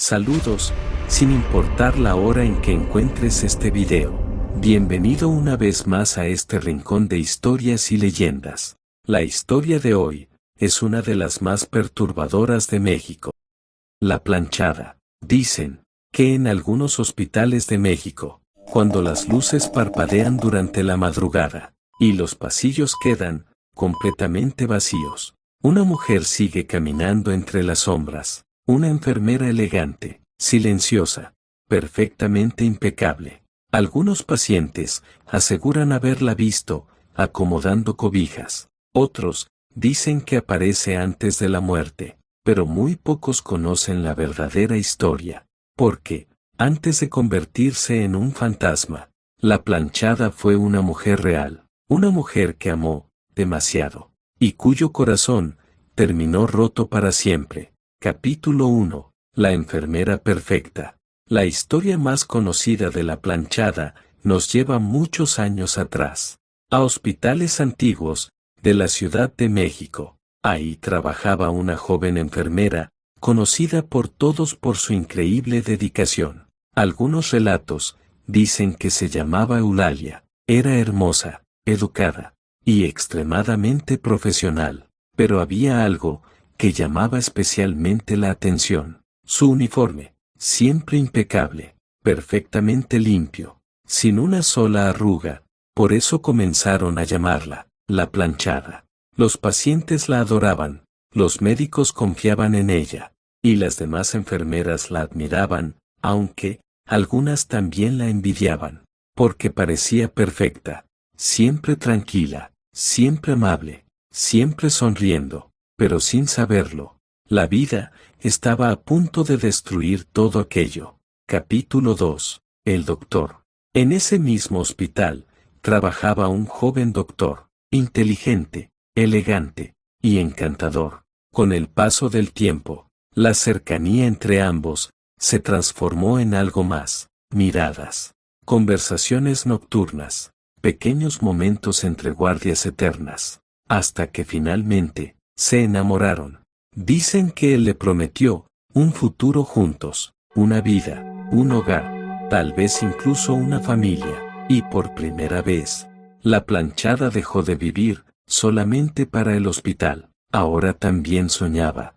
Saludos, sin importar la hora en que encuentres este video. Bienvenido una vez más a este rincón de historias y leyendas. La historia de hoy es una de las más perturbadoras de México. La planchada. Dicen que en algunos hospitales de México, cuando las luces parpadean durante la madrugada y los pasillos quedan completamente vacíos, una mujer sigue caminando entre las sombras. Una enfermera elegante, silenciosa, perfectamente impecable. Algunos pacientes aseguran haberla visto acomodando cobijas. Otros dicen que aparece antes de la muerte, pero muy pocos conocen la verdadera historia. Porque, antes de convertirse en un fantasma, la planchada fue una mujer real, una mujer que amó demasiado, y cuyo corazón terminó roto para siempre. Capítulo 1. La enfermera perfecta. La historia más conocida de la planchada nos lleva muchos años atrás, a hospitales antiguos de la Ciudad de México. Ahí trabajaba una joven enfermera, conocida por todos por su increíble dedicación. Algunos relatos dicen que se llamaba Eulalia. Era hermosa, educada y extremadamente profesional, pero había algo que llamaba especialmente la atención. Su uniforme, siempre impecable, perfectamente limpio, sin una sola arruga. Por eso comenzaron a llamarla la planchada. Los pacientes la adoraban, los médicos confiaban en ella, y las demás enfermeras la admiraban, aunque algunas también la envidiaban, porque parecía perfecta, siempre tranquila, siempre amable, siempre sonriendo. Pero sin saberlo, la vida estaba a punto de destruir todo aquello. Capítulo 2. El doctor. En ese mismo hospital, trabajaba un joven doctor, inteligente, elegante y encantador. Con el paso del tiempo, la cercanía entre ambos se transformó en algo más: miradas, conversaciones nocturnas, pequeños momentos entre guardias eternas, hasta que finalmente se enamoraron. Dicen que él le prometió un futuro juntos, una vida, un hogar, tal vez incluso una familia, y por primera vez, la planchada dejó de vivir solamente para el hospital. Ahora también soñaba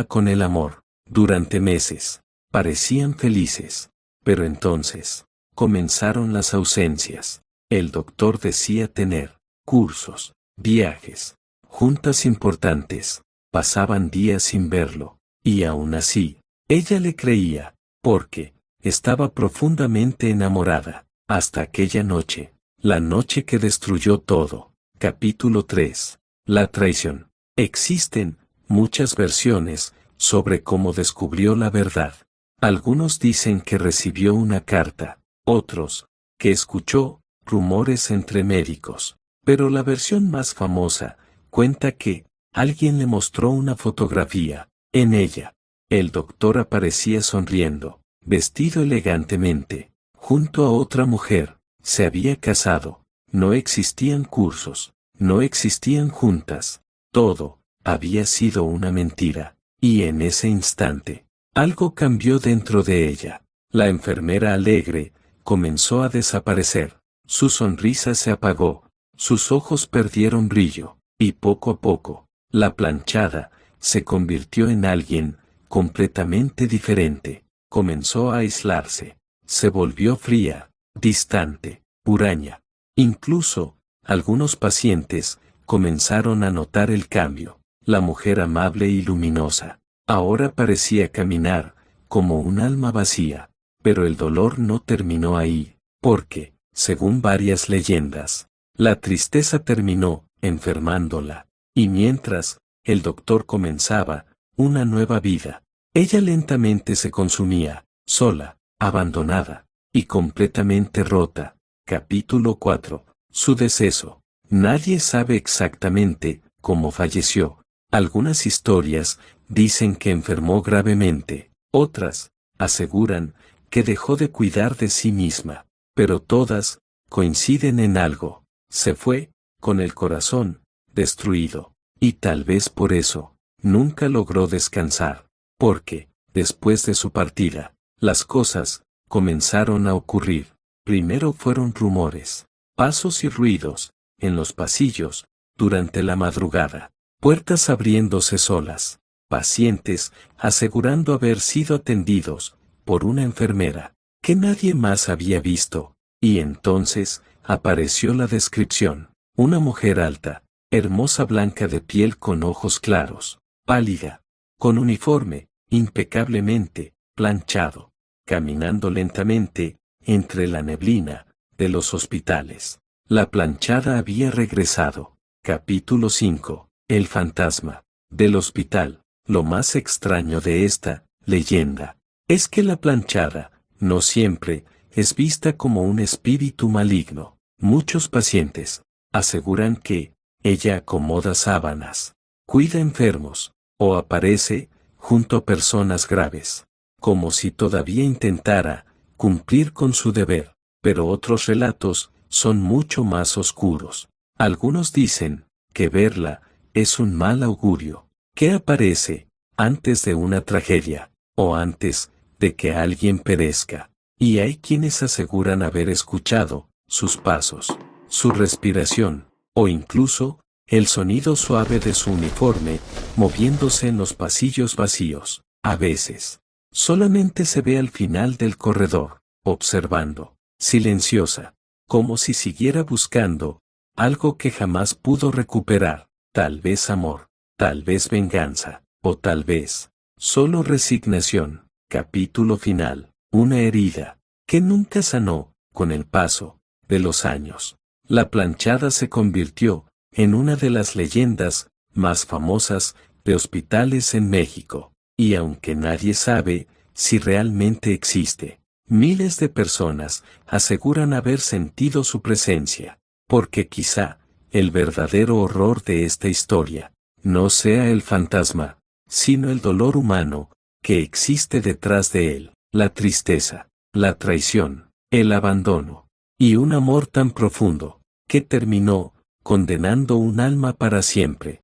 con el amor. Durante meses, parecían felices, pero entonces, comenzaron las ausencias. El doctor decía tener cursos, viajes, juntas importantes. Pasaban días sin verlo, y aún así, ella le creía, porque estaba profundamente enamorada, hasta aquella noche, la noche que destruyó todo. Capítulo 3. La traición. Existen muchas versiones sobre cómo descubrió la verdad. Algunos dicen que recibió una carta, otros que escuchó rumores entre médicos, pero la versión más famosa cuenta que alguien le mostró una fotografía. En ella, el doctor aparecía sonriendo, vestido elegantemente, junto a otra mujer. Se había casado. No existían cursos, no existían juntas. Todo había sido una mentira. Y en ese instante, algo cambió dentro de ella. La enfermera alegre comenzó a desaparecer. Su sonrisa se apagó, sus ojos perdieron brillo, y poco a poco, la planchada se convirtió en alguien completamente diferente. Comenzó a aislarse, se volvió fría, distante, huraña. Incluso, algunos pacientes comenzaron a notar el cambio. La mujer amable y luminosa ahora parecía caminar como un alma vacía. Pero el dolor no terminó ahí, porque, según varias leyendas, la tristeza terminó enfermándola. Y mientras el doctor comenzaba una nueva vida, ella lentamente se consumía, sola, abandonada y completamente rota. Capítulo 4. Su deceso. Nadie sabe exactamente cómo falleció. Algunas historias dicen que enfermó gravemente, otras aseguran que dejó de cuidar de sí misma, pero todas coinciden en algo: se fue con el corazón destruido, y tal vez por eso nunca logró descansar, porque Después de su partida, las cosas comenzaron a ocurrir. Primero fueron rumores, pasos y ruidos, en los pasillos, durante la madrugada, puertas abriéndose solas, pacientes asegurando haber sido atendidos por una enfermera que nadie más había visto, y entonces apareció la descripción: una mujer alta, hermosa, blanca de piel, con ojos claros, pálida, con uniforme impecablemente planchado, caminando lentamente entre la neblina de los hospitales. La planchada había regresado. Capítulo 5. El fantasma del hospital. Lo más extraño de esta leyenda es que la planchada no siempre es vista como un espíritu maligno. Muchos pacientes aseguran que ella acomoda sábanas, cuida enfermos, o aparece junto a personas graves, como si todavía intentara cumplir con su deber. Pero otros relatos son mucho más oscuros. Algunos dicen que verla es un mal augurio, que aparece antes de una tragedia, o antes de que alguien perezca. Y hay quienes aseguran haber escuchado sus pasos, su respiración, o incluso el sonido suave de su uniforme moviéndose en los pasillos vacíos. A veces, solamente se ve al final del corredor, observando, silenciosa, como si siguiera buscando algo que jamás pudo recuperar, tal vez amor, tal vez venganza, o tal vez solo resignación. Capítulo final. Una herida que nunca sanó. Con el paso de los años, la planchada se convirtió en una de las leyendas más famosas de hospitales en México, y aunque nadie sabe si realmente existe, miles de personas aseguran haber sentido su presencia, porque quizá el verdadero horror de esta historia no sea el fantasma, sino el dolor humano que existe detrás de él, la tristeza, la traición, el abandono, y un amor tan profundo que terminó condenando un alma para siempre.